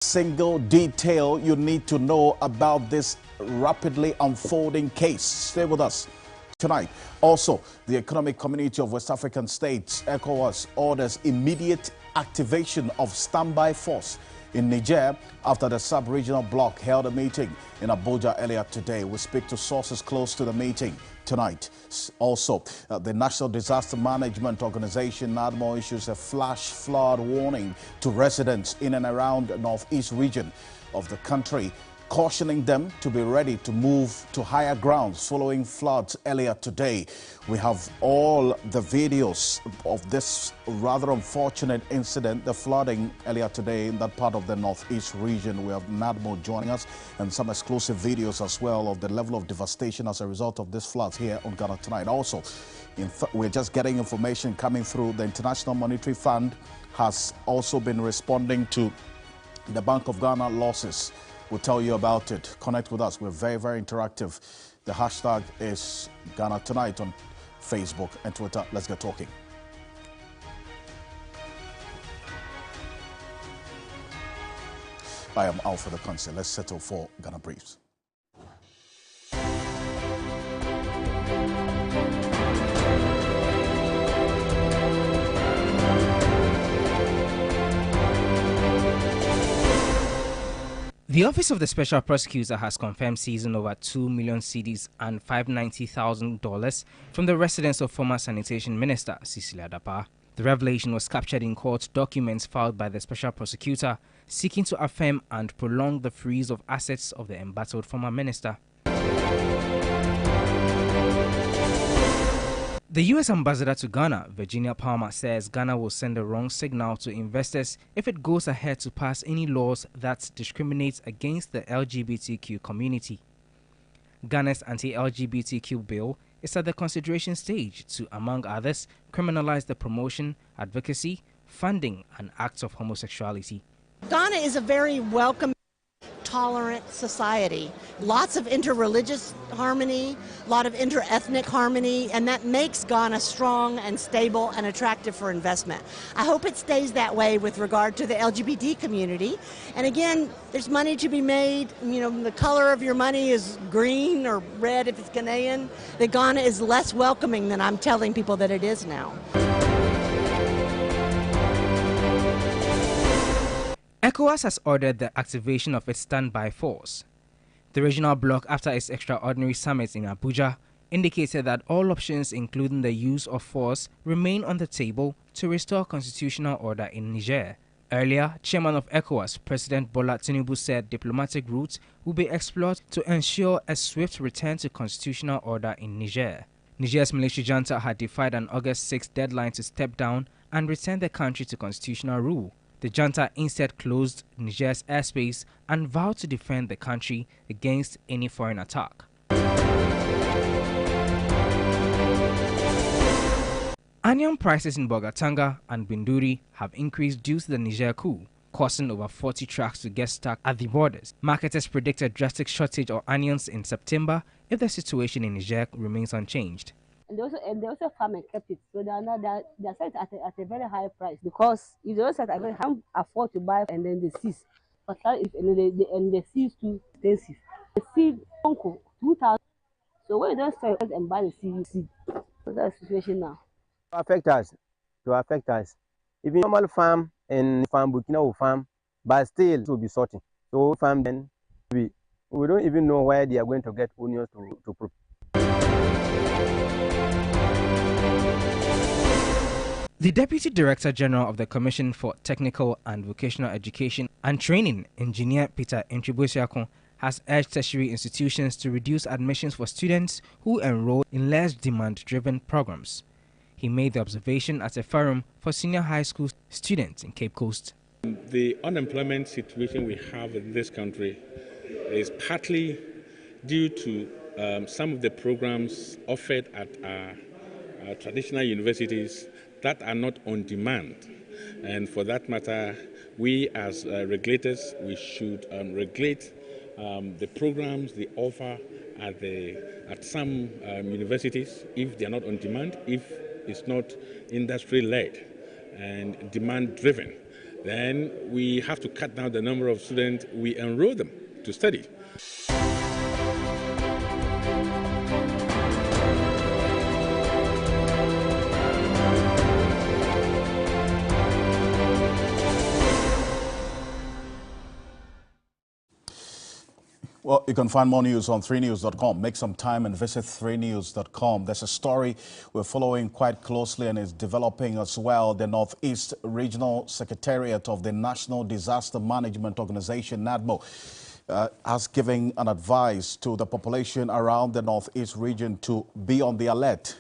Single detail you need to know about this rapidly unfolding case. Stay with us tonight. Also, the Economic Community of West African States, ECOWAS, orders immediate activation of standby force in Niger after the sub-regional bloc held a meeting in Abuja earlier today. We speak to sources close to the meeting tonight. Also, the National Disaster Management Organization, NADMO, issues a flash flood warning to residents in and around the northeast region of the country, cautioning them to be ready to move to higher grounds following floods earlier today. We have all the videos of this rather unfortunate incident, the flooding earlier today in that part of the northeast region. We have NADMO joining us and some exclusive videos as well of the level of devastation as a result of this floods here on Ghana Tonight. Also, we're just getting information coming through. The International Monetary Fund has also been responding to the Bank of Ghana losses. We'll tell you about it. Connect with us. We're very, very interactive. The hashtag is Ghana Tonight on Facebook and Twitter. Let's get talking. I am Alfred Ocansey. Let's settle for Ghana Briefs. The Office of the Special Prosecutor has confirmed seizing over 2 million cedis and $590,000 from the residence of former Sanitation Minister Cecilia Dapa. The revelation was captured in court documents filed by the Special Prosecutor seeking to affirm and prolong the freeze of assets of the embattled former minister. The U.S. ambassador to Ghana, Virginia Palmer, says Ghana will send a wrong signal to investors if it goes ahead to pass any laws that discriminate against the LGBTQ community. Ghana's anti-LGBTQ bill is at the consideration stage to, among others, criminalize the promotion, advocacy, funding, and acts of homosexuality. Ghana is a very welcoming, tolerant society. Lots of interreligious harmony, a lot of interethnic harmony, and that makes Ghana strong and stable and attractive for investment. I hope it stays that way with regard to the LGBT community. And again, there's money to be made. You know, the color of your money is green or red if it's Ghanaian. That Ghana is less welcoming than I'm telling people that it is now. ECOWAS has ordered the activation of its standby force. The regional bloc, after its extraordinary summit in Abuja, indicated that all options, including the use of force, remain on the table to restore constitutional order in Niger. Earlier, Chairman of ECOWAS, President Bola Tinubu, said diplomatic routes will be explored to ensure a swift return to constitutional order in Niger. Niger's military junta had defied an August 6 deadline to step down and return the country to constitutional rule. The junta instead closed Niger's airspace and vowed to defend the country against any foreign attack. Onion prices in Bogatanga and Binduri have increased due to the Niger coup, causing over 40 trucks to get stuck at the borders. Marketers predict a drastic shortage of onions in September if the situation in Niger remains unchanged. And they also farm and kept it, so they're set at a very high price, because if they also can't afford to buy and then they seize, but and they seize too expensive. The seed uncle 2,000. So when you don't sell it and buy the seed, so that's the situation now. To affect us. Even normal farm and farm Burkina will farm, but still it will be sorting. So farm then we don't even know where they are going to get onions to prepare. The Deputy Director General of the Commission for Technical and Vocational Education and Training, Engineer Peter Entribusiakon, has urged tertiary institutions to reduce admissions for students who enroll in less demand-driven programs. He made the observation at a forum for senior high school students in Cape Coast. The unemployment situation we have in this country is partly due to some of the programs offered at our traditional universities that are not on demand. And for that matter, we as regulators, we should regulate the programs they offer at some universities if they are not on demand, if it's not industry-led and demand-driven. then we have to cut down the number of students we enroll them to study. Well, you can find more news on 3news.com. Make some time and visit 3news.com. There's a story we're following quite closely and is developing as well. The Northeast Regional Secretariat of the National Disaster Management Organization, NADMO, has given an advice to the population around the Northeast region to be on the alert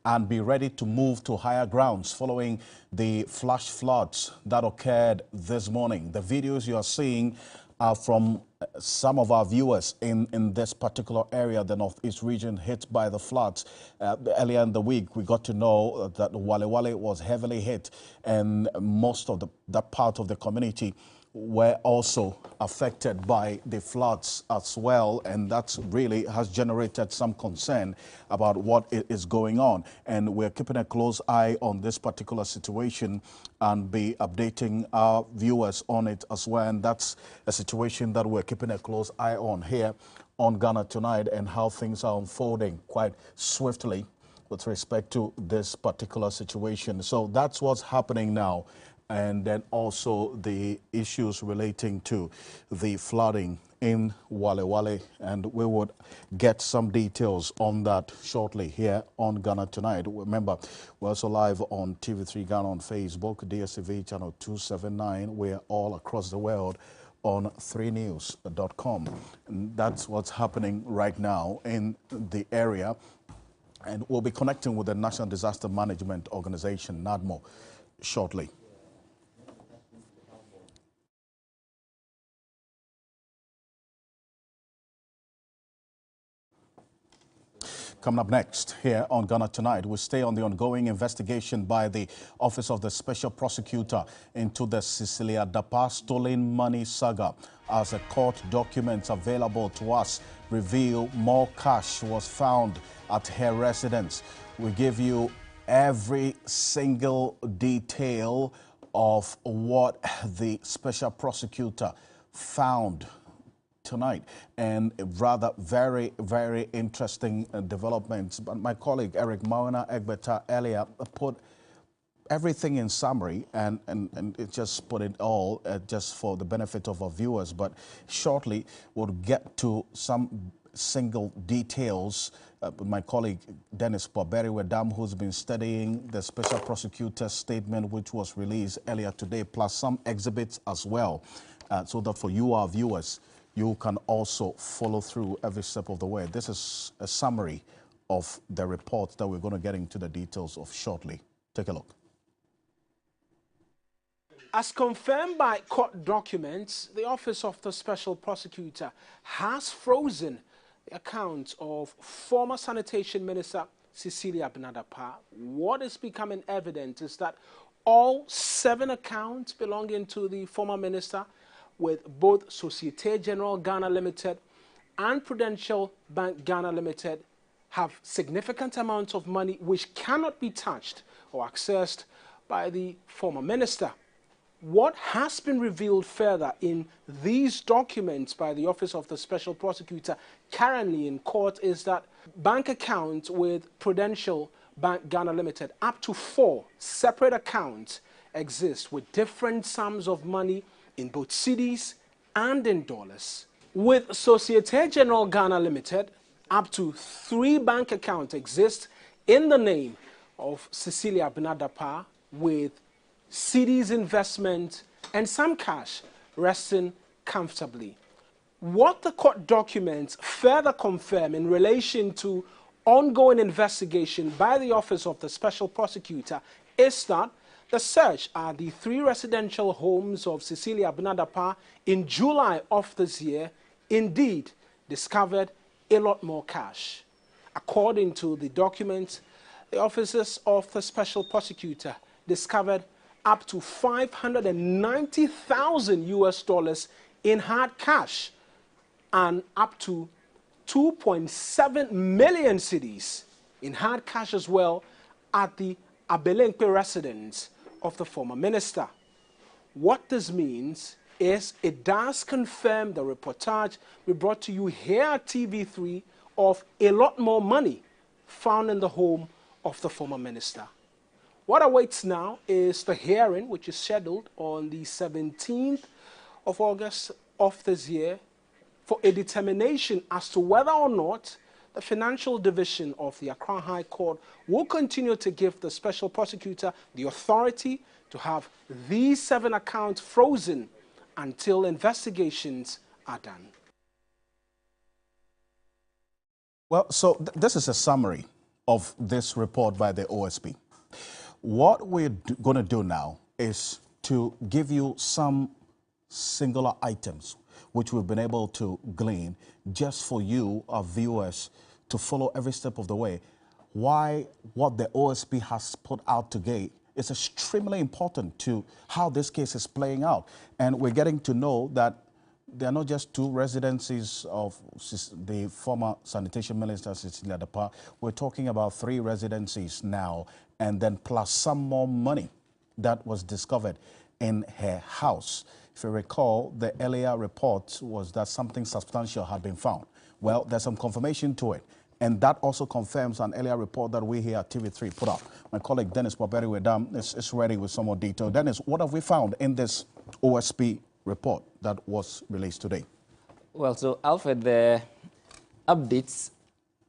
and be ready to move to higher grounds following the flash floods that occurred this morning. The videos you are seeing are from some of our viewers in this particular area, the Northeast region hit by the floods. Earlier in the week, we got to know that Wale Wale was heavily hit, and most of that part of the community were also affected by the floods as well, and that really has generated some concern about what is going on. And we're keeping a close eye on this particular situation and be updating our viewers on it as well. And that's a situation that we're keeping a close eye on here on Ghana Tonight, and how things are unfolding quite swiftly with respect to this particular situation. So that's what's happening now. And then also the issues relating to the flooding in Wale Wale. And we would get some details on that shortly here on Ghana Tonight. Remember, we're also live on TV3 Ghana on Facebook, DSTV channel 279. We're all across the world on 3news.com. And that's what's happening right now in the area. And we'll be connecting with the National Disaster Management Organization, NADMO, shortly. Coming up next here on Ghana Tonight, we stay on the ongoing investigation by the Office of the Special Prosecutor into the Cecilia Dapaah stolen money saga, as a court documents available to us reveal more cash was found at her residence. We give you every single detail of what the Special Prosecutor found tonight, and rather very, very interesting developments. But my colleague Eric Mauna Egbeta earlier put everything in summary, and it just put it all just for the benefit of our viewers. But shortly we'll get to some single details. My colleague Dennis Boberi-Wedam, who's been studying the Special Prosecutor's statement, which was released earlier today, plus some exhibits as well, so that for you, our viewers, you can also follow through every step of the way. This is a summary of the report that we're going to get into the details of shortly. Take a look. As confirmed by court documents, the Office of the Special Prosecutor has frozen the account of former Sanitation Minister Cecilia Dapaah. What is becoming evident is that all 7 accounts belonging to the former minister, with both Societe Generale Ghana Limited and Prudential Bank Ghana Limited, have significant amounts of money which cannot be touched or accessed by the former minister. What has been revealed further in these documents by the Office of the Special Prosecutor currently in court is that bank accounts with Prudential Bank Ghana Limited, up to 4 separate accounts exist with different sums of money in both cedis and in dollars. With Societe Generale Ghana Limited, up to 3 bank accounts exist in the name of Cecilia Dapaah, with cedis investment and some cash resting comfortably. What the court documents further confirm in relation to ongoing investigation by the Office of the Special Prosecutor is that the search at the 3 residential homes of Cecilia Dapaah in July of this year indeed discovered a lot more cash. According to the documents, the officers of the Special Prosecutor discovered up to $590,000 in hard cash and up to 2.7 million cedis in hard cash as well at the Abelenkpe residence of the former minister. What this means is it does confirm the reportage we brought to you here at TV3 of a lot more money found in the home of the former minister. What awaits now is the hearing, which is scheduled on the 17th of August of this year, for a determination as to whether or not the Financial Division of the Accra High Court will continue to give the special prosecutor the authority to have these 7 accounts frozen until investigations are done. Well, so this is a summary of this report by the OSP. What we're going to do now is to give you some singular items which we've been able to glean just for you, our viewers, to follow every step of the way. Why what the OSP has put out today is extremely important to how this case is playing out. And we're getting to know that there are not just 2 residencies of the former sanitation minister, Cecilia Dapa. We're talking about 3 residencies now, and then plus some more money that was discovered in her house. If you recall, the earlier report was that something substantial had been found. Well, there's some confirmation to it. And that also confirms an earlier report that we here at TV3 put out. My colleague Dennis Poperi-Wedam is ready with some more detail. Dennis, what have we found in this OSP report that was released today? Well, so Alfred, the updates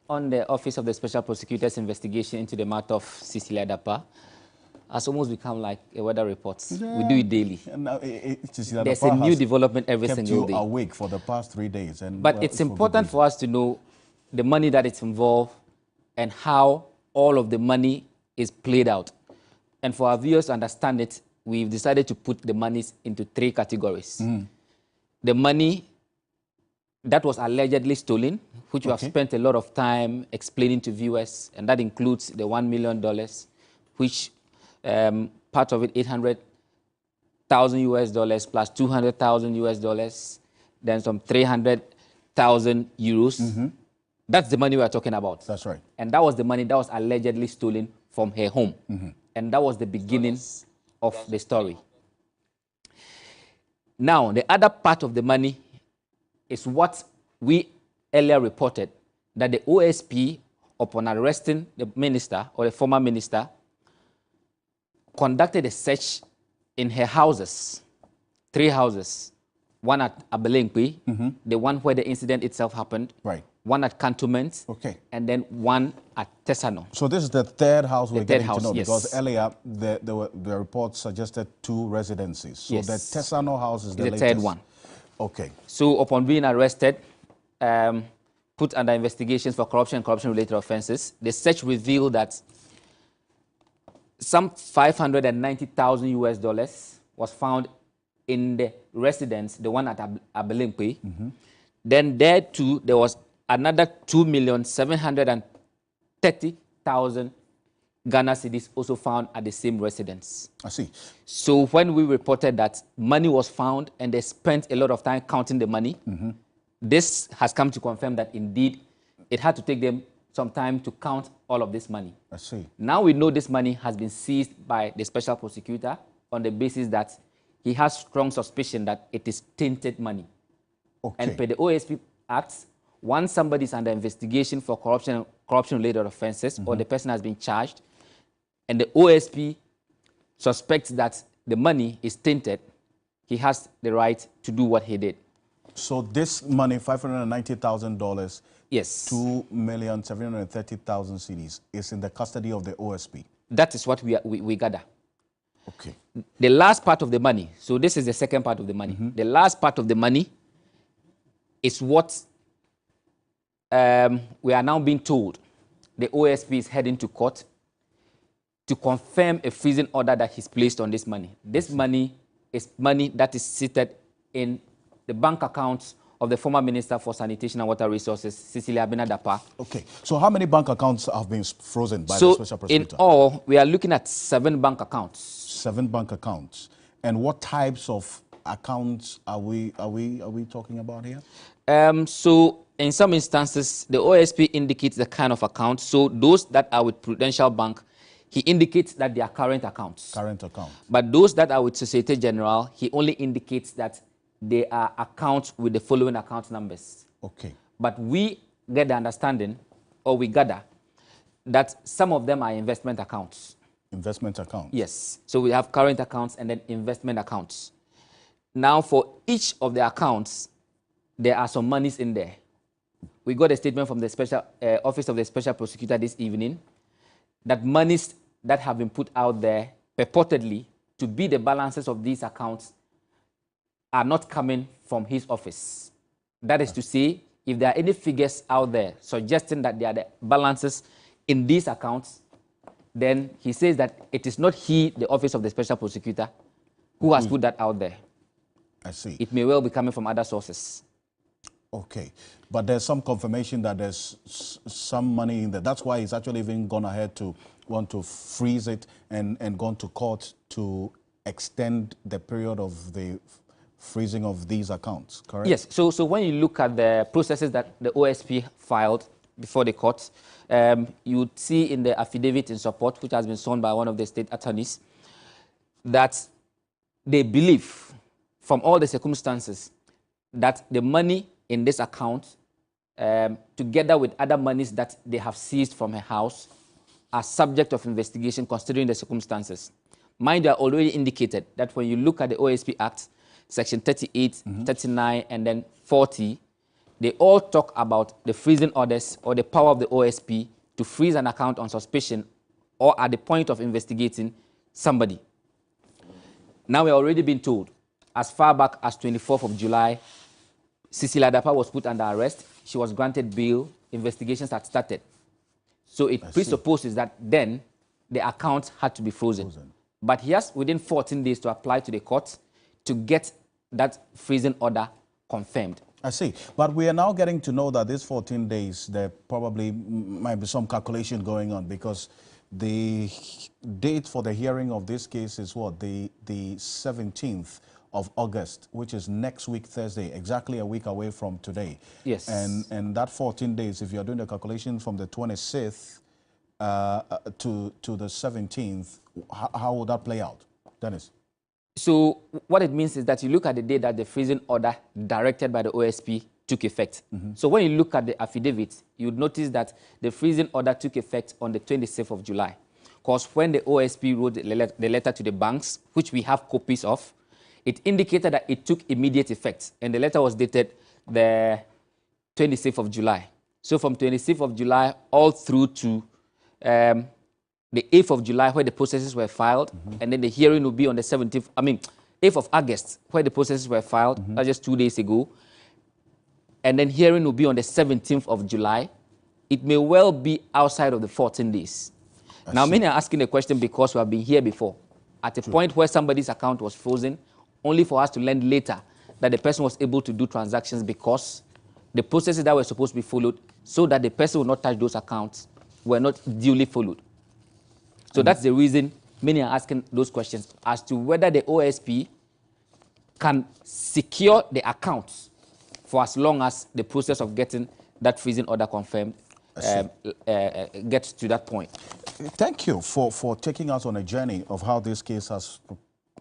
on the Office of the Special Prosecutor's investigation into the matter of Cecilia Dapa has almost become like a weather report. Yeah. We do it daily. There's a new development every single day. Kept you awake for the past 3 days. But well, it's important for us to know the money that is involved and how all of the money is played out. And for our viewers to understand it, we've decided to put the monies into 3 categories. The money that was allegedly stolen, which we have spent a lot of time explaining to viewers, and that includes the $1 million, which part of it, $800,000 plus $200,000, then some 300,000 euros. That's the money we are talking about. That's right. And that was the money that was allegedly stolen from her home. And that was the beginning of the story. Now, the other part of the money is what we earlier reported, that the OSP, upon arresting the minister or the former minister, conducted a search in her houses, 3 houses, one at Abelenkwe, the one where the incident itself happened, one at Cantonment, and then one at Tesano. So this is the 3rd house we're getting to know, because earlier the report suggested 2 residencies. So the Tesano house is the latest. 3rd one. Okay. So upon being arrested, put under investigations for corruption and corruption-related offenses, the search revealed that some $590,000 was found in the residence, the one at Abelenkwe. Then there too, there was another 2,730,000 Ghana cedis also found at the same residence. I see. So when we reported that money was found and they spent a lot of time counting the money, this has come to confirm that indeed it had to take them some time to count all of this money. I see. Now we know this money has been seized by the special prosecutor on the basis that he has strong suspicion that it is tainted money. And per the OSP Act, once somebody is under investigation for corruption-related offenses, or the person has been charged, and the OSP suspects that the money is tainted, he has the right to do what he did. So this money, $590,000, yes, 2,730,000 cedis, is in the custody of the OSP. That is what we gather. Okay. The last part of the money, so this is the second part of the money. The last part of the money is what we are now being told the OSP is heading to court to confirm a freezing order that he's placed on this money. This money is money that is seated in the bank accounts of the former Minister for Sanitation and Water Resources, Cecilia Dapa. Okay. So how many bank accounts have been frozen by the special prosecutor? In all, we are looking at 7 bank accounts. 7 bank accounts. And what types of accounts are we talking about here? So in some instances, the OSP indicates the kind of account. So those that are with Prudential Bank, he indicates that they are current accounts. Current account. But those that are with Societe Generale, he only indicates that they are accounts with the following account numbers. Okay. But we get the understanding, or we gather, that some of them are investment accounts. Investment accounts? Yes. So we have current accounts and then investment accounts. Now, for each of the accounts, there are some monies in there. We got a statement from the special Office of the Special Prosecutor this evening that monies that have been put out there purportedly to be the balances of these accounts are not coming from his office. That is to say, if there are any figures out there suggesting that there are the balances in these accounts, then he says that it is not he, the Office of the Special Prosecutor, who has put that out there. I see. It may well be coming from other sources. Okay. But there's some confirmation that there's some money in there. That's why he's actually even gone ahead to want to freeze it and gone to court to extend the period of the freezing of these accounts, correct? Yes. So when you look at the processes that the OSP filed before the court, you would see in the affidavit in support, which has been signed by one of the state attorneys, that they believe, from all the circumstances, that the money in this account, together with other monies that they have seized from her house, are subject of investigation considering the circumstances. Mind you, I already indicated that when you look at the OSP Act, Section 38, 39, and then 40, they all talk about the freezing orders or the power of the OSP to freeze an account on suspicion or at the point of investigating somebody. Now we're already been told, as far back as 24th of July, Cecilia Dapa was put under arrest. She was granted bail. Investigations had started. So it presupposes that then the account had to be frozen. But he has within 14 days to apply to the court to get that freezing order confirmed. I see. But we are now getting to know that these 14 days, there probably might be some calculation going on, because the date for the hearing of this case is what? The 17th of August, which is next week, Thursday, exactly a week away from today. Yes. And that 14 days, if you're doing the calculation from the 26th to the 17th, how will that play out, Dennis? So what it means is that you look at the day that the freezing order directed by the OSP took effect. So when you look at the affidavit, you would notice that the freezing order took effect on the 26th of July. Because when the OSP wrote the letter to the banks, which we have copies of, it indicated that it took immediate effect. And the letter was dated the 26th of July. So from 26th of July all through to the 8th of July, where the processes were filed, and then the hearing will be on the 8th of August, where the processes were filed, that's just 2 days ago, and then hearing will be on the 17th of July. It may well be outside of the 14 days. Now, many are asking the question because we have been here before, at a point where somebody's account was frozen, only for us to learn later that the person was able to do transactions because the processes that were supposed to be followed so that the person would not touch those accounts were not duly followed. So that's the reason many are asking those questions as to whether the OSP can secure the accounts for as long as the process of getting that freezing order confirmed gets to that point. Thank you for taking us on a journey of how this case has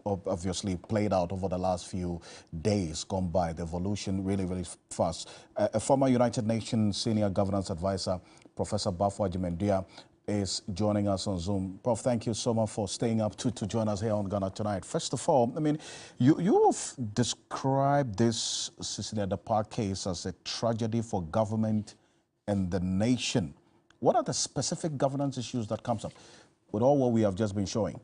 obviously played out over the last few days gone by. The evolution really, really fast. A former United Nations Senior Governance Advisor, Professor Bafo Ajimendia, is joining us on Zoom. Prof, thank you so much for staying up to join us here on Ghana Tonight. First of all, I mean, you've described this Cecilia Dapa case as a tragedy for government and the nation. What are the specific governance issues that comes up with all what we have just been showing?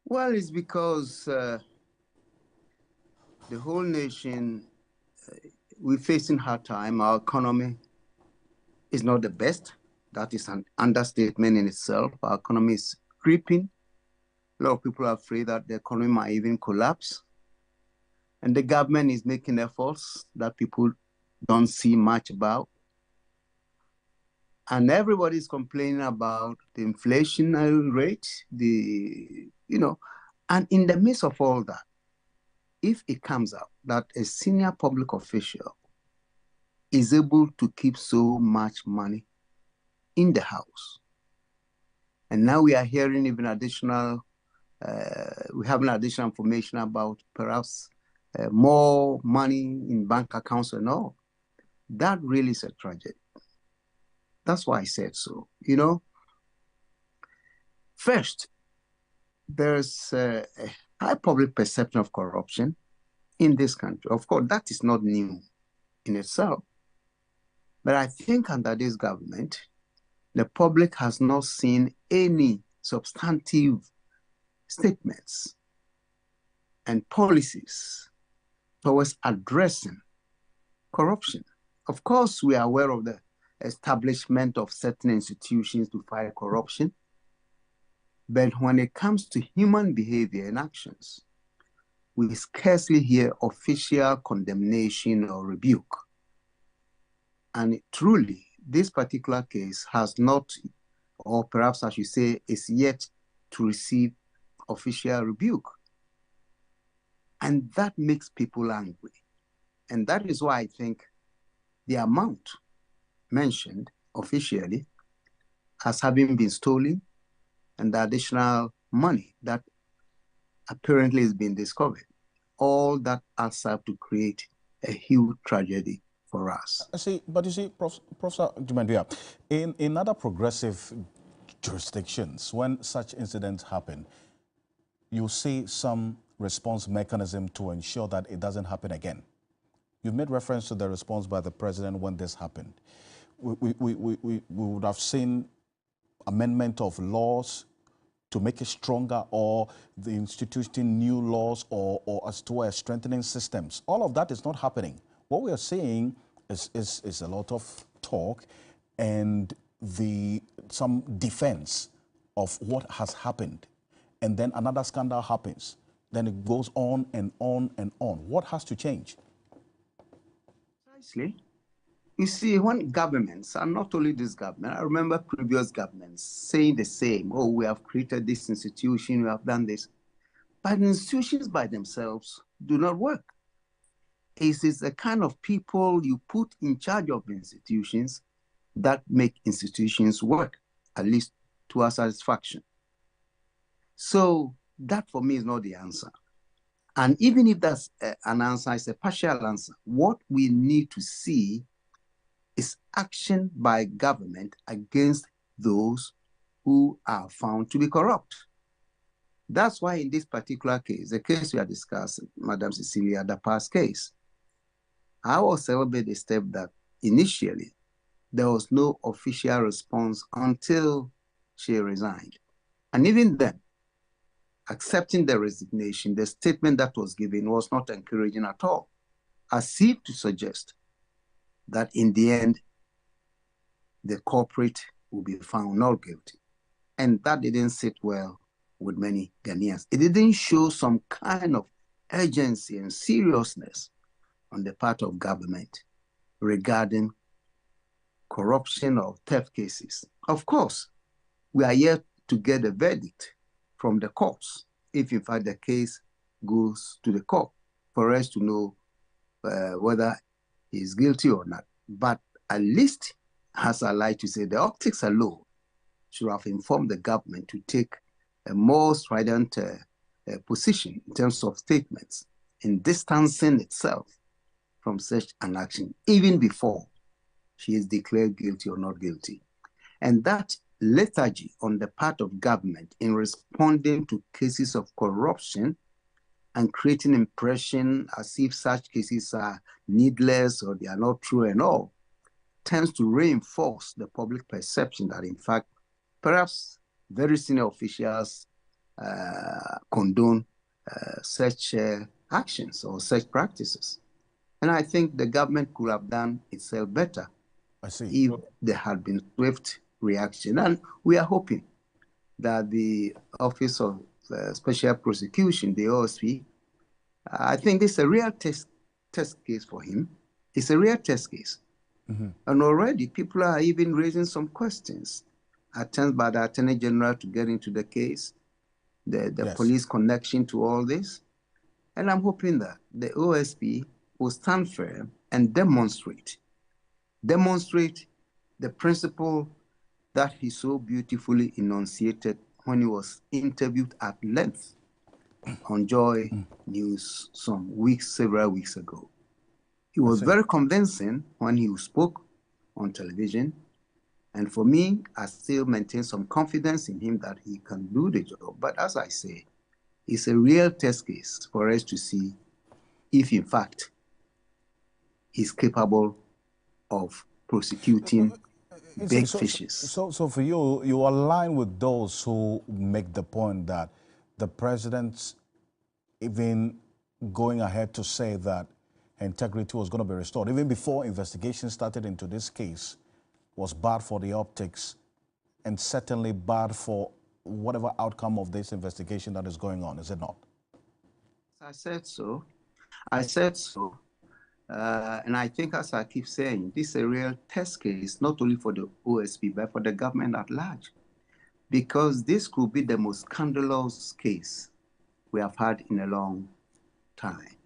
Well, it's because the whole nation, we're facing hard time. Our economy is not the best. That is an understatement in itself. Our economy is creeping. A lot of people are afraid that the economy might even collapse. And the government is making efforts that people don't see much about. And everybody's complaining about the inflation rate, and in the midst of all that, if it comes out that a senior public official is able to keep so much money in the House. And now we are hearing even additional, we have additional information about perhaps more money in bank accounts and all. That really is a tragedy. That's why I said so. You know, first, there's a high public perception of corruption in this country. Of course, that is not new in itself. But I think under this government, the public has not seen any substantive statements and policies towards addressing corruption. Of course, we are aware of the establishment of certain institutions to fight corruption, but when it comes to human behavior and actions, we scarcely hear official condemnation or rebuke. And truly, this particular case has not, or perhaps I should say, is yet to receive official rebuke. And that makes people angry. And that is why I think the amount mentioned officially as having been stolen and the additional money that apparently has been discovered, all that adds up to create a huge tragedy for us. But you see, Professor Jumandia, in other progressive jurisdictions, when such incidents happen, you see some response mechanism to ensure that it doesn't happen again. You've made reference to the response by the president when this happened. We would have seen amendment of laws to make it stronger, or the instituting new laws, or as to strengthening systems. All of that is not happening. What we are seeing is a lot of talk and some defense of what has happened. And then another scandal happens. Then it goes on and on and on. What has to change? Precisely. You see, when governments, and not only this government, I remember previous governments saying the same, oh, we have created this institution, we have done this. But institutions by themselves do not work. It is the kind of people you put in charge of institutions that make institutions work, at least to our satisfaction. So that for me is not the answer. And even if that's an answer, it's a partial answer. What we need to see is action by government against those who are found to be corrupt. That's why in this particular case, the case we are discussing, Madam Cecilia, the past case, I was celebrate the step that initially there was no official response until she resigned. And even then, accepting the resignation, the statement that was given was not encouraging at all, as if to suggest that in the end, the culprit will be found not guilty. And that didn't sit well with many Ghanaians. It didn't show some kind of urgency and seriousness on the part of government regarding corruption or theft cases. Of course, we are yet to get a verdict from the courts, if in fact the case goes to the court, for us to know whether he is guilty or not. But at least, as I like to say, the optics alone should have informed the government to take a more strident position in terms of statements in distancing itself from such an action, even before she is declared guilty or not guilty. And that lethargy on the part of government in responding to cases of corruption and creating impression as if such cases are needless or they are not true and all, tends to reinforce the public perception that, in fact, perhaps very senior officials condone such actions or such practices. And I think the government could have done itself better if there had been swift reaction. And we are hoping that the Office of Special Prosecution, the OSP, I think this is a real test case for him. It's a real test case. Mm-hmm. And already people are even raising some questions, attempts by the Attorney General to get into the case, the police connection to all this. And I'm hoping that the OSP will stand firm and demonstrate the principle that he so beautifully enunciated when he was interviewed at length on Joy News several weeks ago. He was very convincing when he spoke on television. And for me, I still maintain some confidence in him that he can do the job. But as I say, it's a real test case for us to see if, in fact, he's capable of prosecuting big fishes. So for you, you align with those who make the point that the president's even going ahead to say that integrity was going to be restored, even before investigation started into this case, was bad for the optics and certainly bad for whatever outcome of this investigation that is going on, is it not? I said so. I said so. And I think, as I keep saying, this is a real test case, not only for the OSP, but for the government at large, because this could be the most scandalous case we have had in a long time.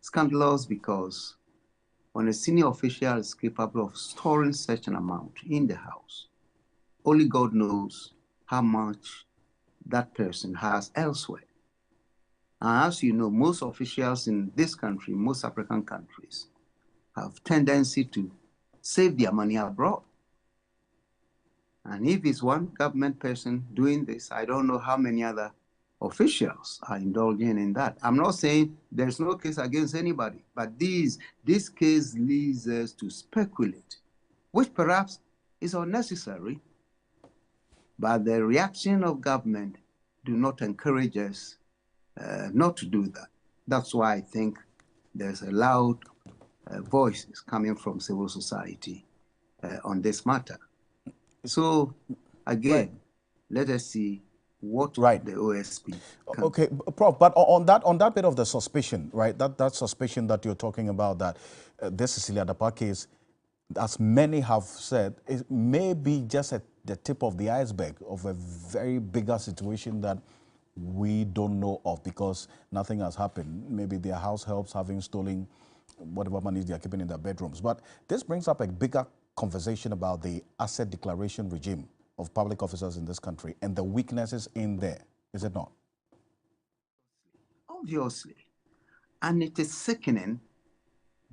Scandalous because when a senior official is capable of storing such an amount in the house, only God knows how much that person has elsewhere. And as you know, most officials in this country, most African countries, have tendency to save their money abroad. And if it's one government person doing this, I don't know how many other officials are indulging in that. I'm not saying there's no case against anybody, but this case leads us to speculate, which perhaps is unnecessary, but the reaction of government do not encourage us not to do that. That's why I think there's a loud voices coming from civil society on this matter. So again, let us see what the OSP can. Okay, Prof, but on that bit of the suspicion, right, that suspicion that you're talking about, that this Cecilia Dapa case, as many have said, it may be just the tip of the iceberg of a very bigger situation that we don't know of because nothing has happened. Maybe their house helps having stolen whatever money they are keeping in their bedrooms. But this brings up a bigger conversation about the asset declaration regime of public officers in this country and the weaknesses in there, is it not? Obviously. And it is sickening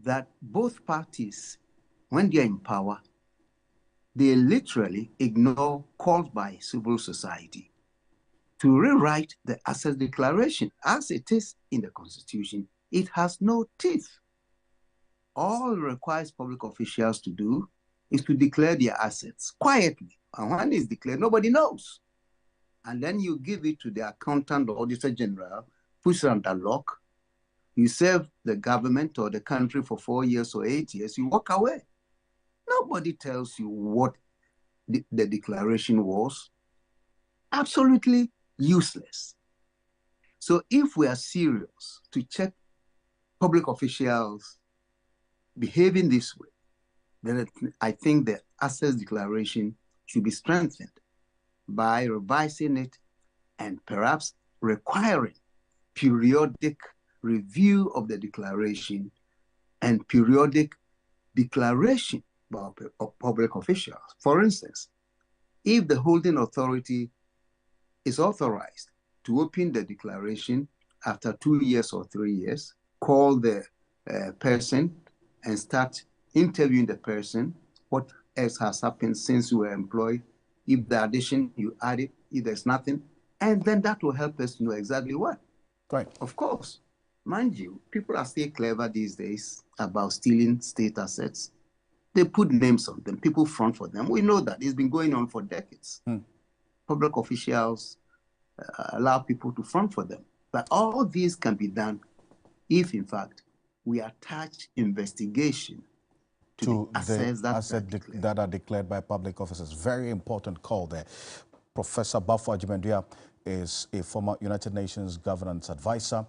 that both parties, when they are in power, they literally ignore calls by civil society to rewrite the asset declaration as it is in the Constitution. It has no teeth. All it requires public officials to do is to declare their assets quietly. And when it's declared, nobody knows. And then you give it to the accountant or auditor general, push it under lock. You serve the government or the country for 4 years or 8 years, you walk away. Nobody tells you what the declaration was. Absolutely useless. So if we are serious to check public officials behaving this way, then I think the assets declaration should be strengthened by revising it and perhaps requiring periodic review of the declaration and periodic declaration by public officials. For instance, if the holding authority is authorized to open the declaration after 2 years or 3 years, call the person and start interviewing the person, what else has happened since you were employed, if the addition you added, if there's nothing, and then that will help us know exactly what. Right. Of course, mind you, people are still clever these days about stealing state assets. They put names on them, people front for them. We know that it's been going on for decades. Public officials allow people to front for them. But all these can be done if, in fact, we attach investigation to the assets that are declared by public officers. Very important call there. Professor Bafo Ajimendua is a former United Nations governance advisor,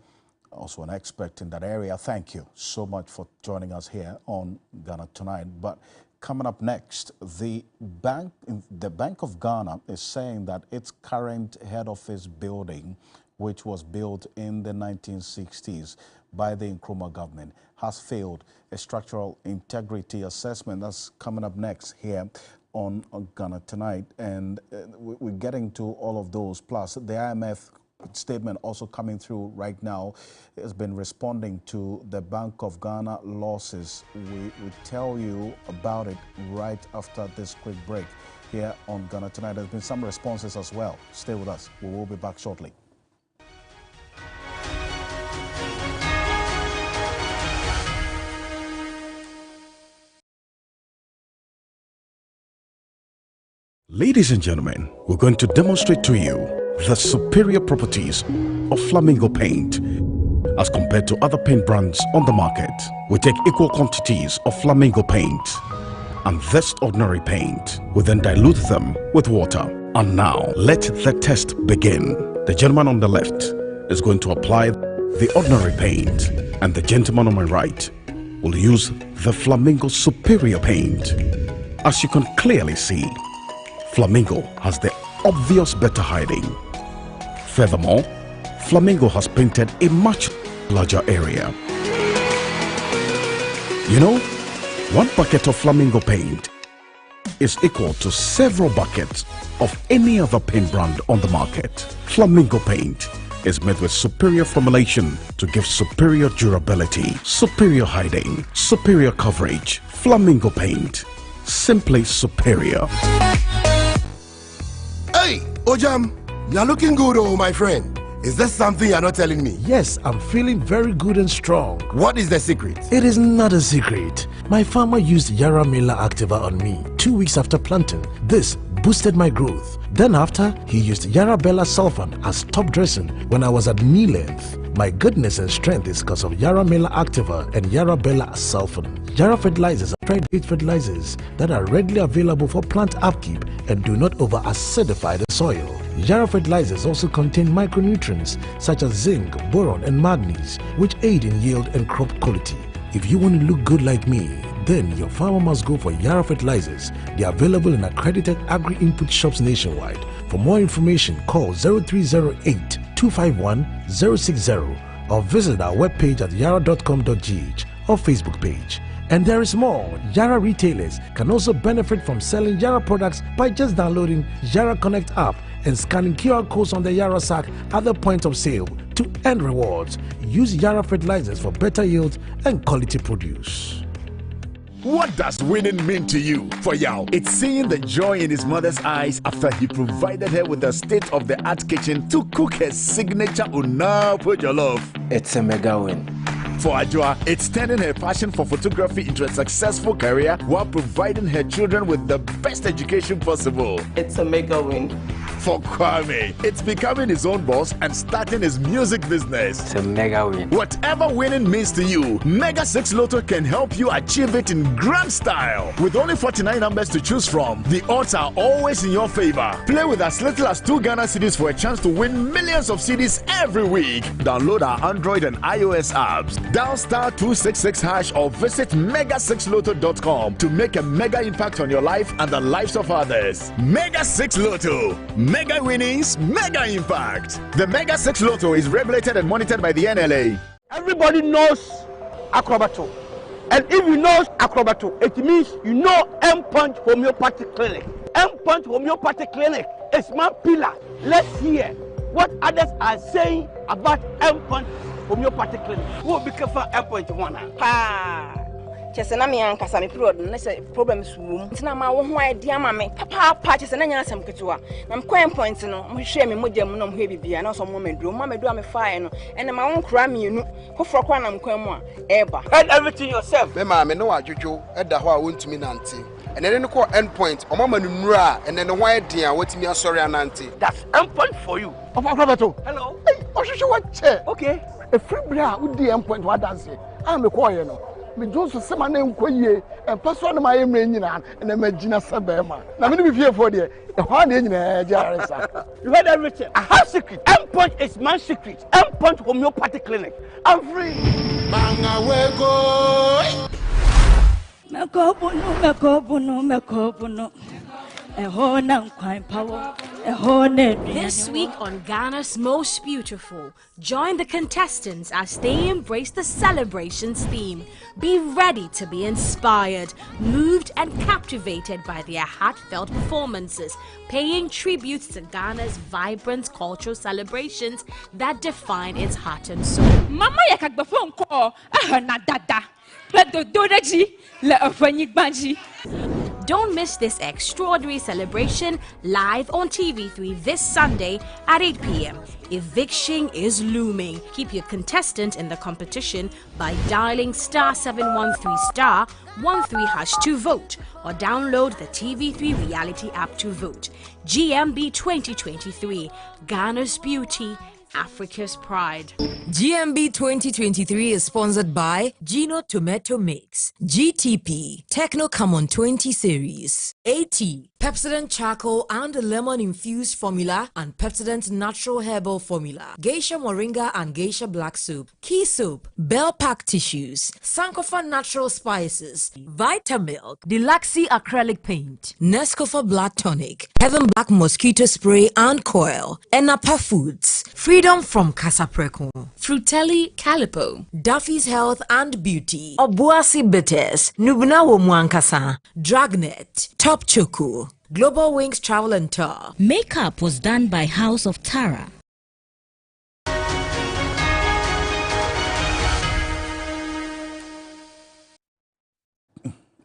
also an expert in that area. Thank you so much for joining us here on Ghana Tonight. But coming up next, the Bank of Ghana is saying that its current head office building, which was built in the 1960s by the Nkrumah government, has failed a structural integrity assessment. That's coming up next here on Ghana Tonight, and we're getting to all of those. Plus, the IMF statement also coming through right now has been responding to the Bank of Ghana losses. We tell you about it right after this quick break here on Ghana Tonight. There's been some responses as well. Stay with us. We will be back shortly. Ladies and gentlemen, we're going to demonstrate to you the superior properties of Flamingo paint as compared to other paint brands on the market. We take equal quantities of Flamingo paint and this ordinary paint. We then dilute them with water. And now, let the test begin. The gentleman on the left is going to apply the ordinary paint, and the gentleman on my right will use the Flamingo superior paint. As you can clearly see, Flamingo has the obvious better hiding. Furthermore, Flamingo has painted a much larger area. You know, one bucket of Flamingo paint is equal to several buckets of any other paint brand on the market. Flamingo paint is made with superior formulation to give superior durability, superior hiding, superior coverage. Flamingo paint, simply superior. Hey, Ojam, you're looking good, oh my friend. Is there something you're not telling me? Yes, I'm feeling very good and strong. What is the secret? It is not a secret. My farmer used Yara Miller Activa on me 2 weeks after planting. This boosted my growth. Then after, he used Yara Bella Sulfan as top dressing when I was at knee length. My goodness and strength is because of Yara Miller Activa and Yara Bella Sulfan. Yara fertilizers are tried fertilizers that are readily available for plant upkeep and do not over-acidify the soil. Yara fertilizers also contain micronutrients such as zinc, boron and manganese, which aid in yield and crop quality. If you want to look good like me, then your farmer must go for Yara fertilizers. They are available in accredited agri-input shops nationwide. For more information, call 0308 251 060 or visit our webpage at yara.com.gh or Facebook page. And there is more. Yara retailers can also benefit from selling Yara products by just downloading Yara Connect app and scanning QR codes on the Yara sack at the point of sale to earn rewards. Use Yara fertilizers for better yield and quality produce. What does winning mean to you? For Yao, it's seeing the joy in his mother's eyes after he provided her with a state-of-the-art kitchen to cook her signature Unapo Jollof. It's a mega win. For Ajua, it's turning her passion for photography into a successful career while providing her children with the best education possible. It's a mega win. For Kwame, it's becoming his own boss and starting his music business. It's a mega win. Whatever winning means to you, Mega 6 Lotto can help you achieve it in grand style. With only 49 numbers to choose from, the odds are always in your favor. Play with as little as 2 Ghana cedis for a chance to win millions of cedis every week. Download our Android and iOS apps. Dial *266# or visit mega6lotto.com to make a mega impact on your life and the lives of others. Mega 6 Lotto. Mega winnings, mega impact. The Mega 6 Lotto is regulated and monitored by the NLA. Everybody knows Acrobato. And if you know Acrobato, it means you know M-Punch Homeopathic Clinic. M-Punch Homeopathic Clinic is my pillar. Let's hear what others are saying about M-Punch Homeopathic Clinic. Who will be careful M-Punch one? Chesena me ankasa me period na say problems wom ntina ma wo ho idea ma me papa chesena nya asem ketewa na me coin point no mo hwe me modam no mo hwe bibia na so mo medro me fire no ene ma won kra me enu foforo kwa na mkwan mu a eba and everything yourself me ma me no adwodwo eda ho a wontumi nante ene ne ko end point o mama no nura ene ne ho idea watimi asori anante. That's end point for you. Papa Roberto, hello. Hey, ohwehwe what che? Okay. A free bra wo di end point what dance am me call you no me Joseph sema na enkoyie e paso na my emre nyina na magina sebema na me be fie for there e ho na nyina jaresa. You heard everything. I have secret. M-Punch is my secret. M-Punch Homeopathic Clinic. I'm free. Manga wego. Mekobuno. This week on Ghana's Most Beautiful, join the contestants as they embrace the celebrations theme. Be ready to be inspired, moved and captivated by their heartfelt performances, paying tribute to Ghana's vibrant cultural celebrations that define its heart and soul. Mama yakagbaphone call na dada. Don't miss this extraordinary celebration live on TV3 this Sunday at 8 p.m. Eviction is looming. Keep your contestant in the competition by dialing *713*13# to vote or download the TV3 reality app to vote. GMB 2023, Ghana's beauty, Africa's pride. GMB 2023 is sponsored by Gino Tomato Mix, GTP, Techno Camon 20 Series, AT, Pepsodent Charcoal and Lemon Infused Formula and Pepsodent Natural Herbal Formula, Geisha Moringa and Geisha Black Soup, Key Soup, Bell Pack Tissues, Sankofa Natural Spices, Vitamilk, Deluxe Acrylic Paint, Nescofa Blood Tonic, Heaven Black Mosquito Spray and Coil, Enapa Foods, Freedom from Casapreco, Frutelli Calipo, Duffy's Health and Beauty, Obuasi Bitters, Nubuna Womwankasa, Dragnet, Top Choco, Global Wings Travel and Tour. Makeup was done by House of Tara.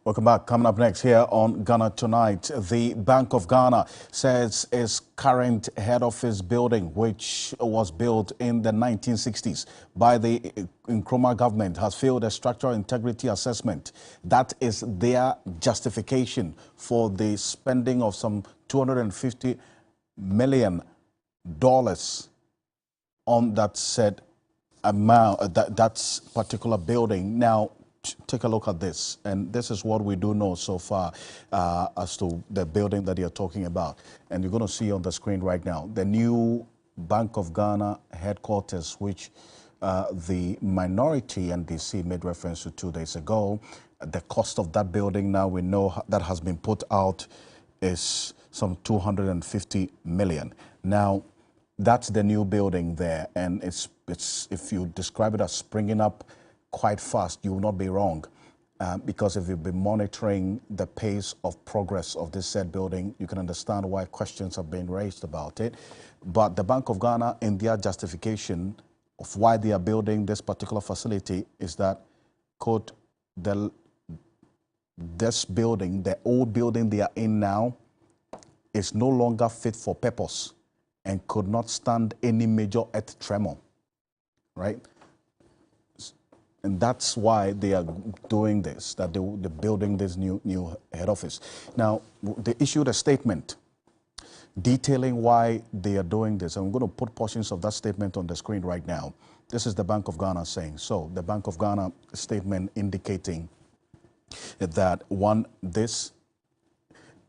Welcome back. Coming up next here on Ghana Tonight, the Bank of Ghana says its current head office building, which was built in the 1960s by the Nkrumah government, has failed a structural integrity assessment. That is their justification for the spending of some $250 million on that said amount, that particular building. Now, take a look at this, and this is what we do know so far as to the building that you're talking about. And you're going to see on the screen right now the new Bank of Ghana headquarters, which the minority NDC made reference to 2 days ago. The cost of that building now we know that has been put out is some $250 million. Now, that's the new building there, and it's if you describe it as springing up quite fast, you will not be wrong, because if you've been monitoring the pace of progress of this said building, you can understand why questions have been raised about it. But the Bank of Ghana, in their justification of why they are building this particular facility, is that, quote, this building, the old building they are in now, is no longer fit for purpose and could not stand any major earth tremor, right? And that's why they are doing this, that they're building this new head office. Now, they issued a statement detailing why they are doing this. I'm going to put portions of that statement on the screen right now. This is the Bank of Ghana saying. So, the Bank of Ghana statement indicating that, one, this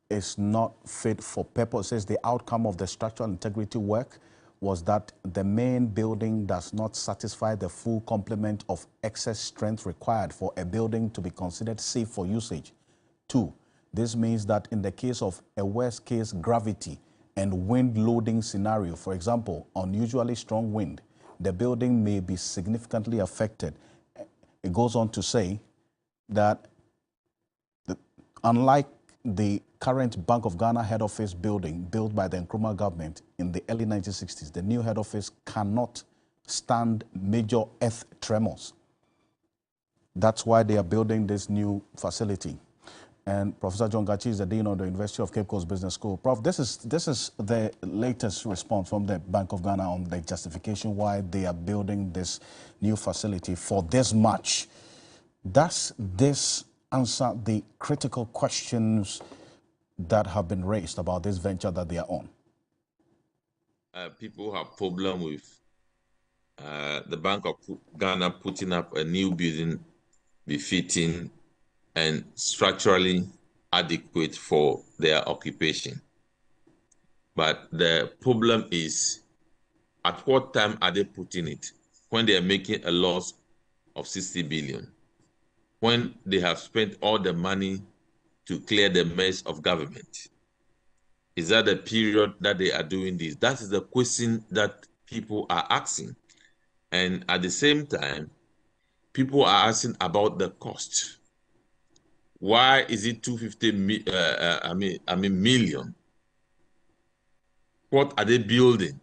is not fit for purpose. It says the outcome of the structural integrity work was that the main building does not satisfy the full complement of excess strength required for a building to be considered safe for usage. 2, this means that in the case of a worst case gravity and wind loading scenario, for example, unusually strong wind, the building may be significantly affected. It goes on to say that unlike the current Bank of Ghana head office building built by the Nkrumah government in the early 1960s, the new head office cannot stand major earth tremors. That's why they are building this new facility. And Professor John Gachi is the Dean of the University of Cape Coast Business School. Prof, this is the latest response from the Bank of Ghana on the justification why they are building this new facility for this much. Does this answer the critical questions that have been raised about this venture that they are on? People have problem with the Bank of Ghana putting up a new building befitting and structurally adequate for their occupation. But the problem is, at what time are they putting it? When they are making a loss of 60 billion. When they have spent all the money to clear the mess of government. Is that the period that they are doing this? That is the question that people are asking. And at the same time, people are asking about the cost. Why is it 250 million? What are they building?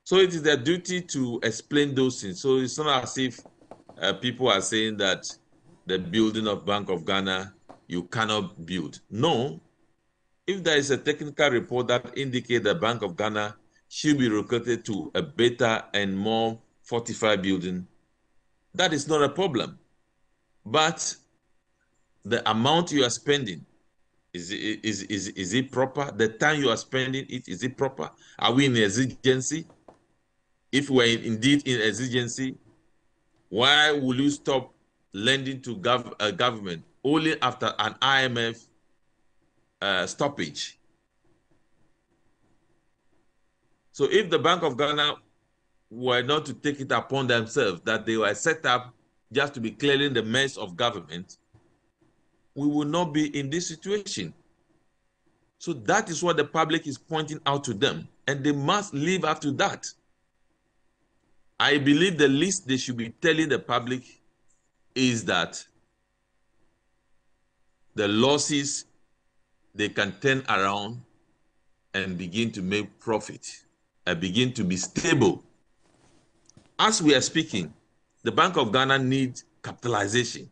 So it is their duty to explain those things. So it's not as if people are saying that the building of Bank of Ghana, you cannot build. No. If there is a technical report that indicates the Bank of Ghana should be relocated to a better and more fortified building, that is not a problem. But the amount you are spending, is it proper? The time you are spending it, is it proper? Are we in exigency? If we're indeed in exigency, why will you stop lending to government only after an IMF stoppage? So if the Bank of Ghana were not to take it upon themselves that they were set up just to be clearing the mess of government, we will not be in this situation. So that is what the public is pointing out to them, and they must live up to that. I believe the least they should be telling the public is that the losses, they can turn around and begin to make profit and begin to be stable. As we are speaking, the Bank of Ghana needs capitalization.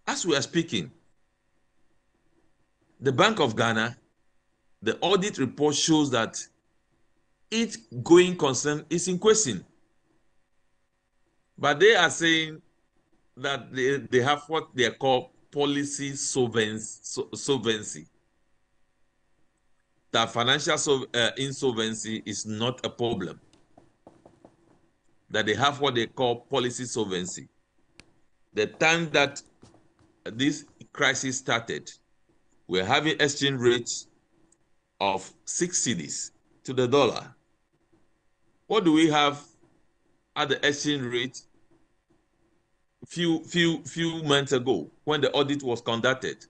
As we are speaking, the Bank of Ghana, the audit report shows that its going concern is in question. But they are saying that they have what they call policy solvency. That financial insolvency is not a problem. That they have what they call policy solvency. The time that this crisis started, we're having exchange rates of 6 cedis to the dollar. What do we have at the exchange rate few months ago when the audit was conducted?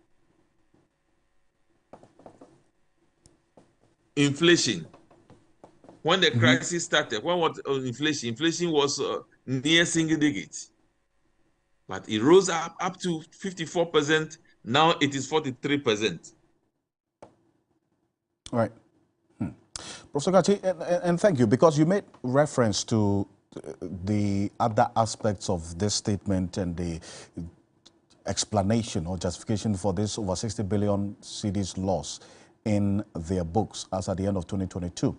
Inflation. When the crisis started, when was inflation? Inflation was near single digits. But it rose up to 54%. Now it is 43%. All right. Professor Gachi, and thank you, because you made reference to the other aspects of this statement and the explanation or justification for this over 60 billion cedis loss in their books as at the end of 2022.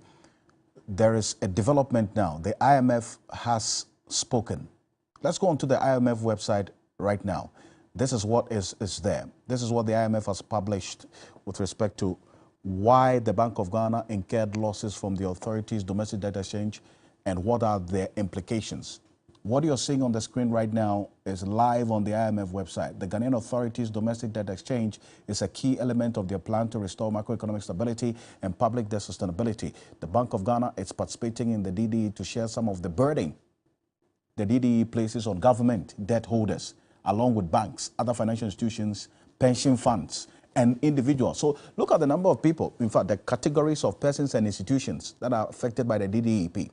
There is a development now. The IMF has spoken. Let's go onto the IMF website right now. This is what is there. This is what the IMF has published with respect to why the Bank of Ghana incurred losses from the authorities' domestic debt exchange and what are their implications. What you're seeing on the screen right now is live on the IMF website. The Ghanaian authorities' domestic debt exchange is a key element of their plan to restore macroeconomic stability and public debt sustainability. The Bank of Ghana is participating in the DDE to share some of the burden the DDE places on government debt holders, along with banks, other financial institutions, pension funds, and individuals. So look at the number of people, in fact, the categories of persons and institutions that are affected by the DDEP.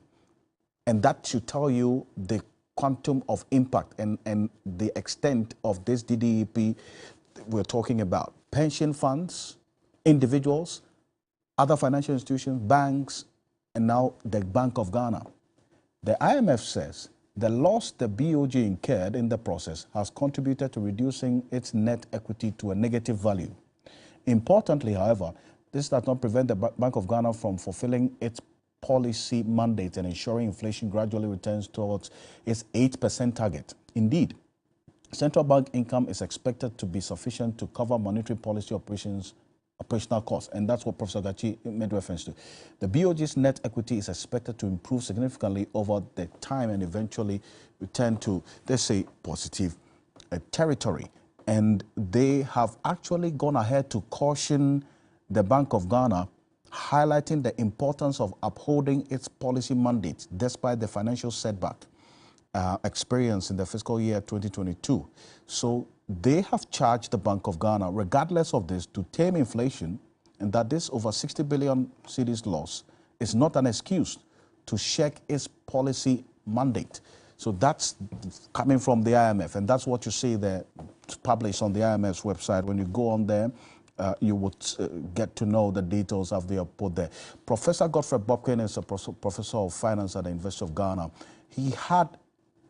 And that should tell you the quantum of impact and the extent of this DDEP we're talking about. Pension funds, individuals, other financial institutions, banks, and now the Bank of Ghana. The IMF says the loss the BOG incurred in the process has contributed to reducing its net equity to a negative value. Importantly, however, this does not prevent the Bank of Ghana from fulfilling its policy mandate and ensuring inflation gradually returns towards its 8% target. Indeed, central bank income is expected to be sufficient to cover monetary policy operational costs, and that's what Professor Gachi made reference to. The BOG's net equity is expected to improve significantly over the time and eventually return to, let's say, positive territory. And they have actually gone ahead to caution the Bank of Ghana, highlighting the importance of upholding its policy mandate despite the financial setback experienced in the fiscal year 2022. So they have charged the Bank of Ghana, regardless of this, to tame inflation and that this over 60 billion cedis loss is not an excuse to shirk its policy mandate. So that's coming from the IMF, and that's what you see there published on the IMF's website. When you go on there, you would get to know the details of the put there. Professor Godfrey Bobkin is a professor of finance at the University of Ghana. He had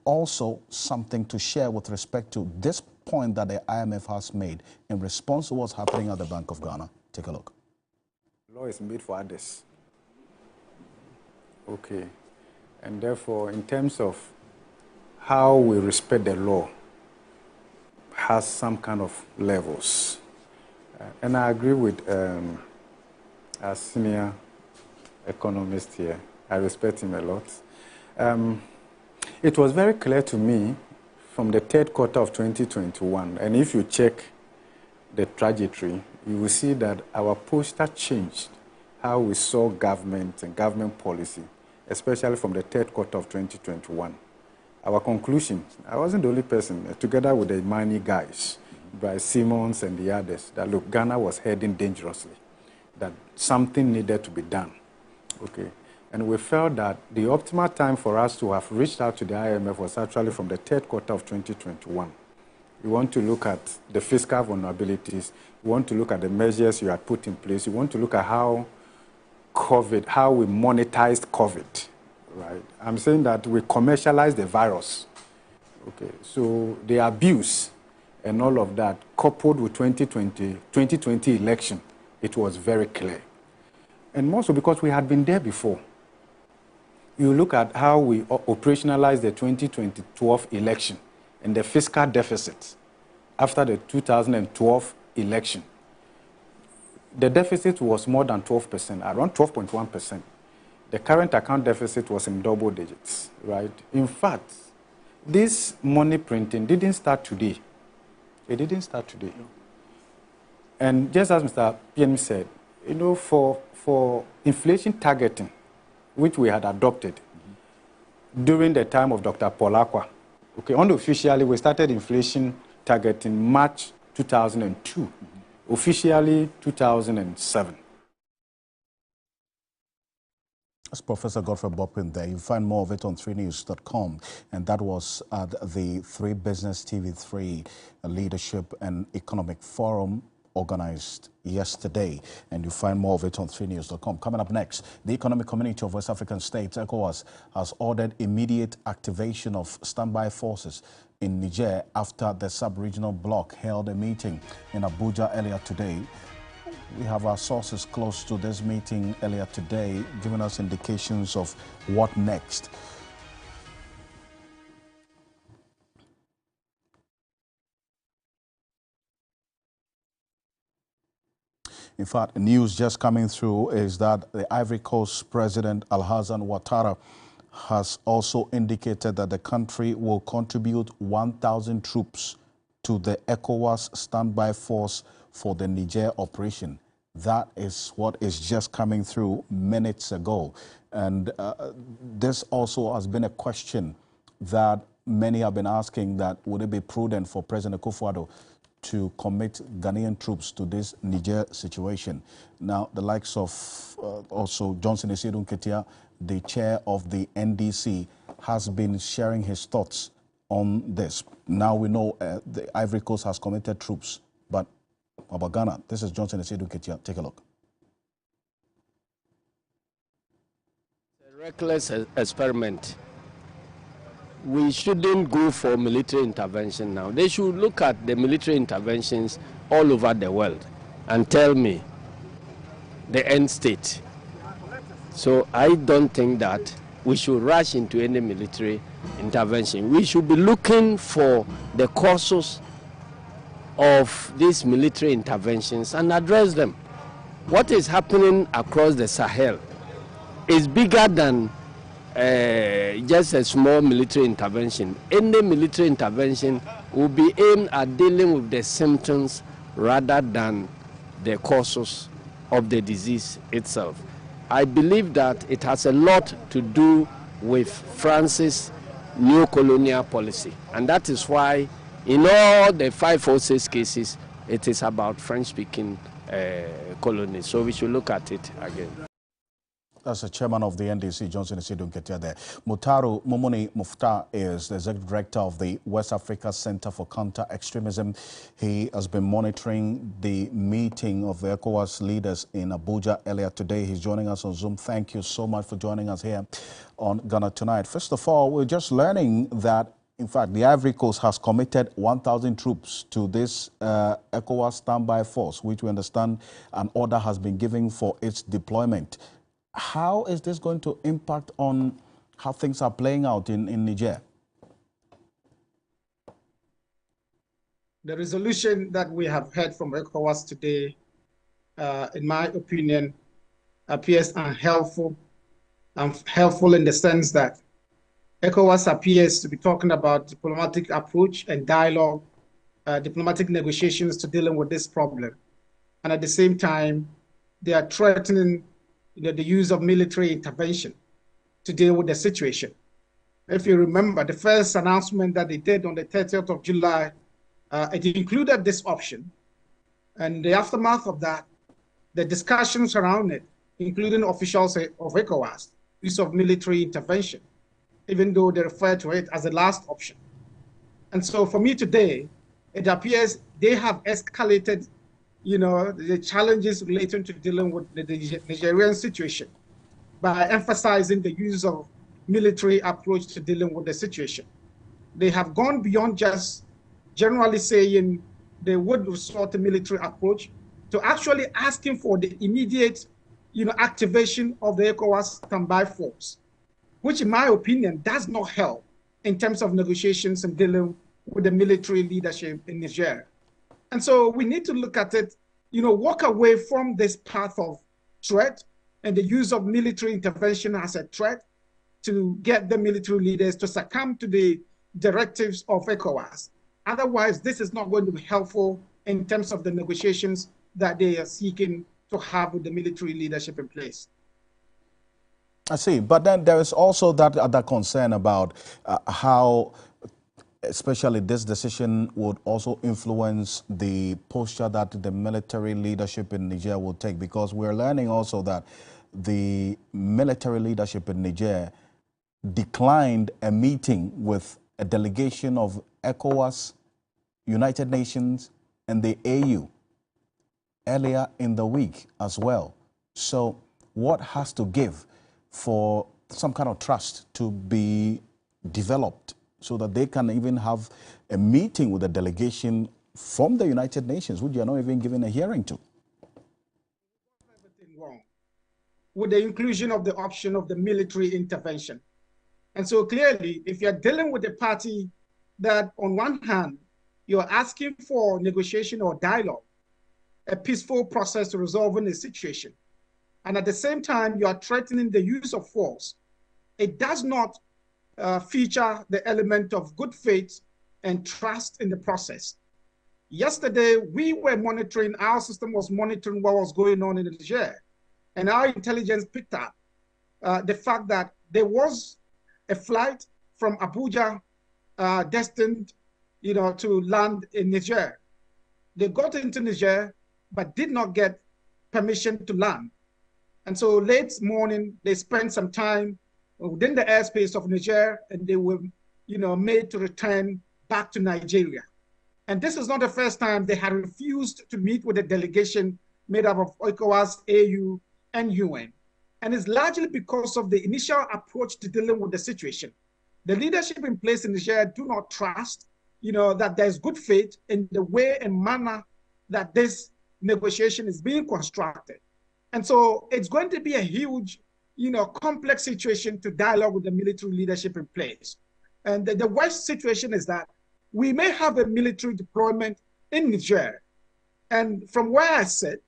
also something to share with respect to this point that the IMF has made in response to what's happening at the Bank of Ghana. Take a look. Law is made for others. Okay. And therefore, in terms of how we respect the law, has some kind of levels. And I agree with our senior economist here. I respect him a lot. It was very clear to me from the third quarter of 2021, and if you check the trajectory, you will see that our posture changed how we saw government and government policy, especially from the third quarter of 2021. Our conclusion, I wasn't the only person, together with the money guys, Bryce Simmons and the others, that look, Ghana was heading dangerously, that something needed to be done. Okay. And we felt that the optimal time for us to have reached out to the IMF was actually from the third quarter of 2021. You want to look at the fiscal vulnerabilities. You want to look at the measures you had put in place. You want to look at how we monetized COVID, right? I'm saying that we commercialized the virus. Okay, so the abuse and all of that, coupled with 2020 election, it was very clear. And more so because we had been there before. You look at how we operationalized the 2012 election and the fiscal deficit after the 2012 election. The deficit was more than 12%, around 12.1%. The current account deficit was in double digits, right? In fact, this money printing didn't start today. It didn't start today. And just as Mr. PM said, you know, for inflation targeting, which we had adopted during the time of Dr. Polakwa. Okay, unofficially, we started inflation targeting March 2002, officially 2007. That's Professor Godfrey Bobkin there. You find more of it on 3news.com. And that was at the 3 Business TV3 Leadership and Economic Forum organized yesterday, and you find more of it on 3news.com. Coming up next, the Economic Community of West African States, ECOWAS, has ordered immediate activation of standby forces in Niger after the sub-regional bloc held a meeting in Abuja earlier today. We have our sources close to this meeting earlier today giving us indications of what next. In fact, news just coming through is that the Ivory Coast President Alassane Ouattara has also indicated that the country will contribute 1,000 troops to the ECOWAS standby force for the Niger operation. That is what is just coming through minutes ago. And this also has been a question that many have been asking, that would it be prudent for President Akufo-Addo to commit Ghanaian troops to this Niger situation. Now, the likes of also Johnson Esedu Nketia, the chair of the NDC, has been sharing his thoughts on this. Now we know the Ivory Coast has committed troops, but about Ghana, this is Johnson Esedu Nketia. Take a look. A reckless experiment. We shouldn't go for military intervention now. They should look at the military interventions all over the world and tell me the end state. So I don't think that we should rush into any military intervention. We should be looking for the causes of these military interventions and address them. What is happening across the Sahel is bigger than just a small military intervention. Any military intervention will be aimed at dealing with the symptoms rather than the causes of the disease itself. I believe that it has a lot to do with France's new colonial policy, and that is why in all the 5 or 6 cases it is about French-speaking colonies. So we should look at it again. That's the chairman of the NDC, Johnson Isidun Ketia there. Mutaru Momoni Mufta is the executive director of the West Africa Center for Counter-Extremism. He has been monitoring the meeting of the ECOWAS leaders in Abuja earlier today. He's joining us on Zoom. Thank you so much for joining us here on Ghana Tonight. First of all, we're just learning that, in fact, the Ivory Coast has committed 1,000 troops to this ECOWAS standby force, which we understand an order has been given for its deployment. How is this going to impact on how things are playing out in Niger? The resolution that we have heard from ECOWAS today, in my opinion, appears unhelpful. Helpful in the sense that ECOWAS appears to be talking about diplomatic approach and dialogue, diplomatic negotiations to dealing with this problem. And at the same time, they are threatening the use of military intervention to deal with the situation. If you remember, the first announcement that they did on the 30th of July, it included this option. And the aftermath of that, the discussions around it, including officials of ECOWAS, use of military intervention, even though they refer to it as the last option. And so for me today, it appears they have escalated the challenges relating to dealing with the Nigerian situation by emphasizing the use of military approach to dealing with the situation. They have gone beyond just generally saying they would resort to military approach to actually asking for the immediate activation of the ECOWAS standby force, which in my opinion does not help in terms of negotiations and dealing with the military leadership in Niger. And so we need to look at it, walk away from this path of threat and the use of military intervention as a threat to get the military leaders to succumb to the directives of ECOWAS. Otherwise, this is not going to be helpful in terms of the negotiations that they are seeking to have with the military leadership in place. I see, but then there is also that other concern about how especially this decision would also influence the posture that the military leadership in Niger will take, because we're learning also that the military leadership in Niger declined a meeting with a delegation of ECOWAS, United Nations, and the AU earlier in the week as well. So what has to give for some kind of trust to be developed so that they can even have a meeting with a delegation from the United Nations, which you are not even given a hearing to? Everything wrong with the inclusion of the option of the military intervention. And so clearly, if you're dealing with a party that on one hand, you're asking for negotiation or dialogue, a peaceful process to resolving the situation, and at the same time, you are threatening the use of force, it does not feature the element of good faith and trust in the process. Yesterday, we were monitoring, our system was monitoring what was going on in Niger, and our intelligence picked up the fact that there was a flight from Abuja destined, to land in Niger. They got into Niger, but did not get permission to land. And so late morning, they spent some time within the airspace of Niger, and they were, made to return back to Nigeria. And this is not the first time they had refused to meet with a delegation made up of ECOWAS, AU, and UN. And it's largely because of the initial approach to dealing with the situation. The leadership in place in Niger do not trust, that there's good faith in the way and manner that this negotiation is being constructed. And so it's going to be a huge, complex situation to dialogue with the military leadership in place. And the worst situation is that we may have a military deployment in Niger. And from where I sit,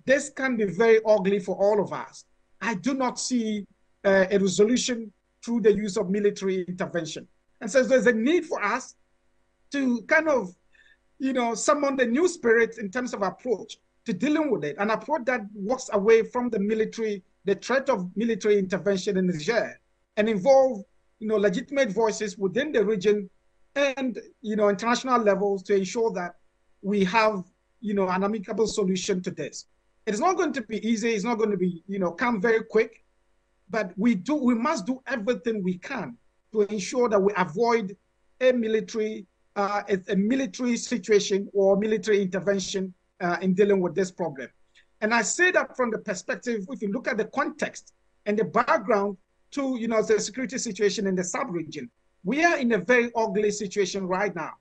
this can be very ugly for all of us. I do not see a resolution through the use of military intervention. And so there's a need for us to kind of, summon the new spirit in terms of approach to dealing with it, an approach that walks away from the threat of military intervention in Niger, and involve, legitimate voices within the region and, international levels to ensure that we have an amicable solution to this. It's not going to be easy. It's not going to be, come very quick, but we must do everything we can to ensure that we avoid a military situation or military intervention in dealing with this problem. And I say that from the perspective, if you look at the context and the background to, the security situation in the sub-region, we are in a very ugly situation right now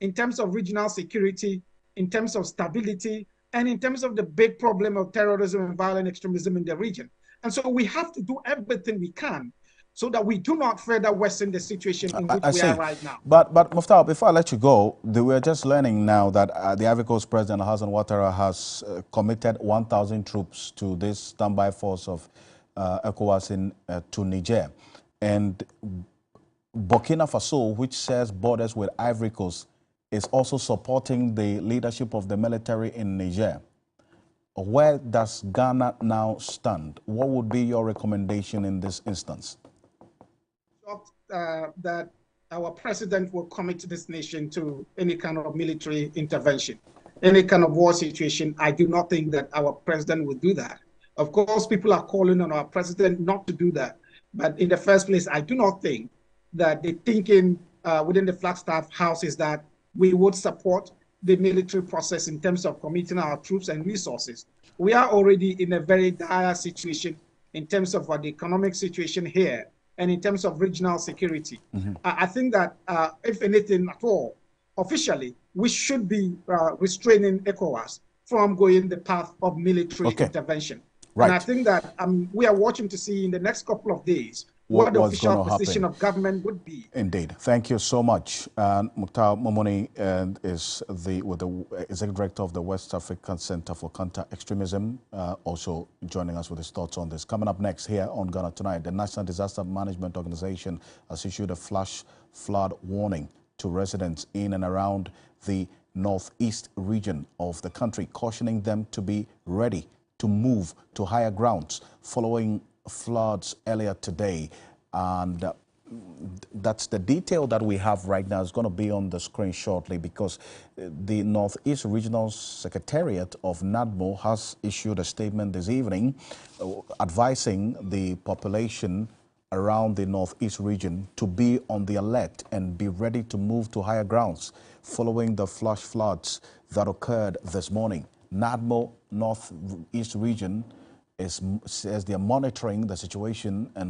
in terms of regional security, in terms of stability, and in terms of the big problem of terrorism and violent extremism in the region. And so we have to do everything we can so that we do not further worsen the situation in which we are right now. But Muftar, before I let you go, we're just learning now that the Ivory Coast President Hassan Ouattara has committed 1,000 troops to this standby force of ECOWAS to Niger. And Burkina Faso, which shares borders with Ivory Coast, is also supporting the leadership of the military in Niger. Where does Ghana now stand? What would be your recommendation in this instance? That our president will commit this nation to any kind of military intervention, any kind of war situation. I do not think that our president will do that. Of course, people are calling on our president not to do that. But in the first place, I do not think that the thinking within the Flagstaff House is that we would support the military process in terms of committing our troops and resources. We are already in a very dire situation in terms of the economic situation here and in terms of regional security. I think that if anything at all, officially, we should be restraining ECOWAS from going the path of military intervention. Right. And I think that we are watching to see in the next couple of days what the official position of government would be. Indeed. Thank you so much. Mukhtar Momoni is the Executive Director of the West African Center for Counter-Extremism, also joining us with his thoughts on this. Coming up next here on Ghana Tonight, the National Disaster Management Organization has issued a flash flood warning to residents in and around the northeast region of the country, cautioning them to be ready to move to higher grounds following floods earlier today. And that's the detail that we have right now. It's going to be on the screen shortly, because the Northeast Regional Secretariat of NADMO has issued a statement this evening advising the population around the Northeast region to be on the alert and be ready to move to higher grounds following the flash floods that occurred this morning. NADMO Northeast region says they are monitoring the situation and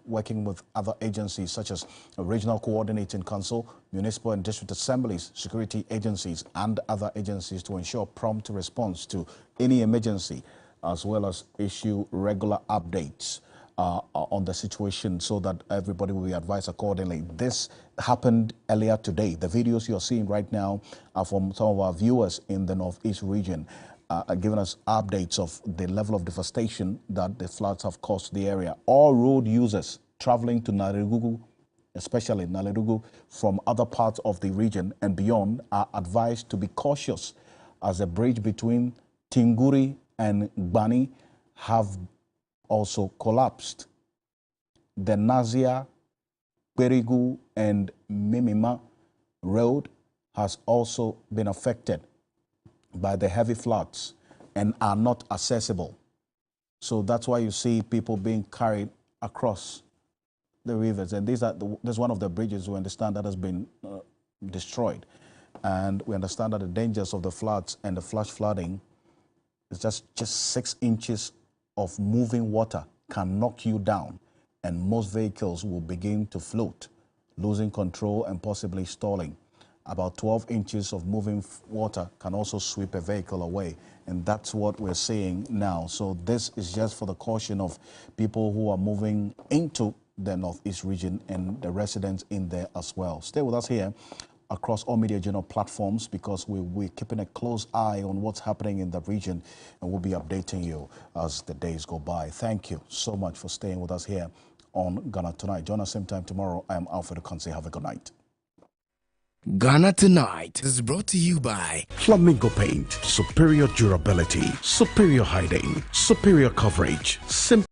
working with other agencies such as Regional Coordinating Council, municipal and district assemblies, security agencies, and other agencies to ensure prompt response to any emergency, as well as issue regular updates on the situation so that everybody will be advised accordingly. This happened earlier today. The videos you're seeing right now are from some of our viewers in the Northeast region, giving us updates of the level of devastation that the floods have caused the area. All road users traveling to Nalerugu, especially Nalerugu, from other parts of the region and beyond, are advised to be cautious as the bridge between Tinguri and Gbani have also collapsed. The Nazia, Berigu, and Mimima road has also been affected by the heavy floods and are not accessible. So that's why you see people being carried across the rivers. And this is one of the bridges we understand that has been destroyed. And we understand that the dangers of the floods and the flash flooding is just 6 inches of moving water can knock you down, and most vehicles will begin to float, losing control and possibly stalling. About 12 inches of moving water can also sweep a vehicle away, and that's what we're seeing now. So this is just for the caution of people who are moving into the Northeast region and the residents in there as well. Stay with us here across all Media Journal platforms, because we're keeping a close eye on what's happening in the region, and we'll be updating you as the days go by. Thank you so much for staying with us here on Ghana Tonight. Join us same time tomorrow. I am Alfred Ocansey. Have a good night. Ghana Tonight is brought to you by Flamingo Paint. Superior durability, superior hiding, superior coverage. Simple